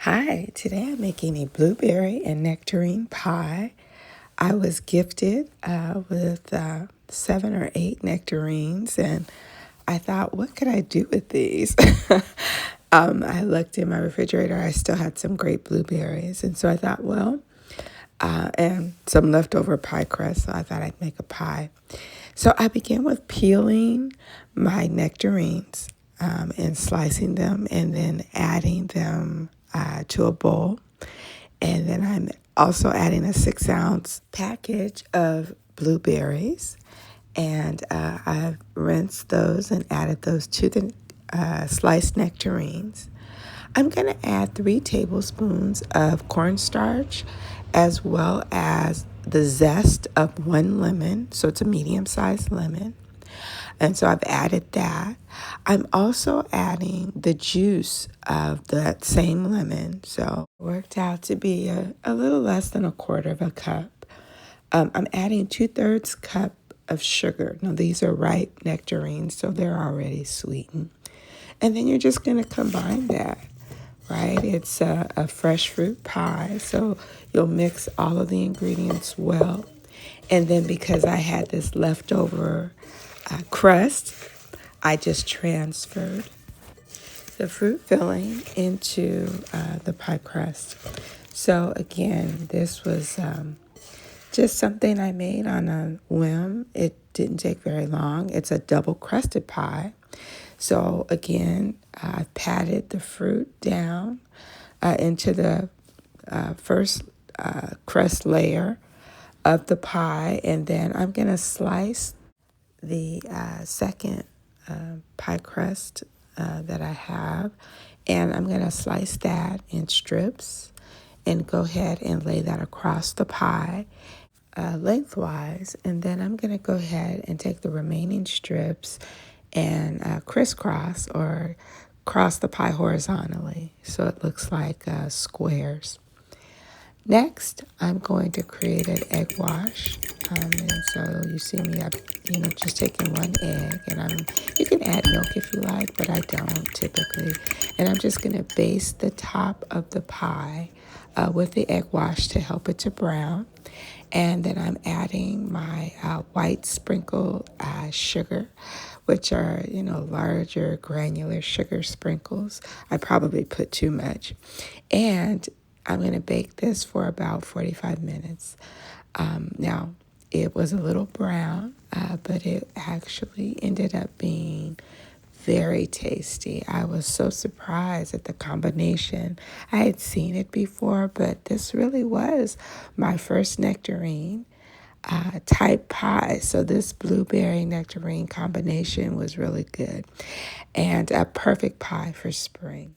Hi, today I'm making a blueberry and nectarine pie. I was gifted with 7 or 8 nectarines, and I thought, what could I do with these? I looked in my refrigerator, I still had some great blueberries, and so I thought, and some leftover pie crust, so I thought I'd make a pie. So I began with peeling my nectarines and slicing them and then adding them to a bowl. And then I'm also adding a 6-ounce package of blueberries. And I've rinsed those and added those to the sliced nectarines. I'm going to add 3 tablespoons of cornstarch as well as the zest of 1 lemon. So it's a medium-sized lemon. And so I've added that. I'm also adding the juice of that same lemon. So it worked out to be a little less than 1/4 of a cup. I'm adding 2/3 cup of sugar. Now these are ripe nectarines, so they're already sweetened. And then you're just going to combine that, right? It's a fresh fruit pie, so you'll mix all of the ingredients well. And then because I had this leftover crust, I just transferred the fruit filling into the pie crust. So again, this was just something I made on a whim. It didn't take very long. It's a double crusted pie. So again, I patted the fruit down into the first crust layer of the pie, and then I'm going to slice the second pie crust that I have, and I'm going to slice that in strips and go ahead and lay that across the pie lengthwise. And then I'm going to go ahead and take the remaining strips and crisscross or cross the pie horizontally so it looks like squares. Next, I'm going to create an egg wash. And so you see me, just taking 1 egg, and you can add milk if you like, but I don't typically. And I'm just going to baste the top of the pie with the egg wash to help it to brown. And then I'm adding my white sprinkled sugar, which are, larger granular sugar sprinkles. I probably put too much. And I'm going to bake this for about 45 minutes. Now, it was a little brown, but it actually ended up being very tasty. I was so surprised at the combination. I had seen it before, but this really was my first nectarine type pie. So this blueberry nectarine combination was really good and a perfect pie for spring.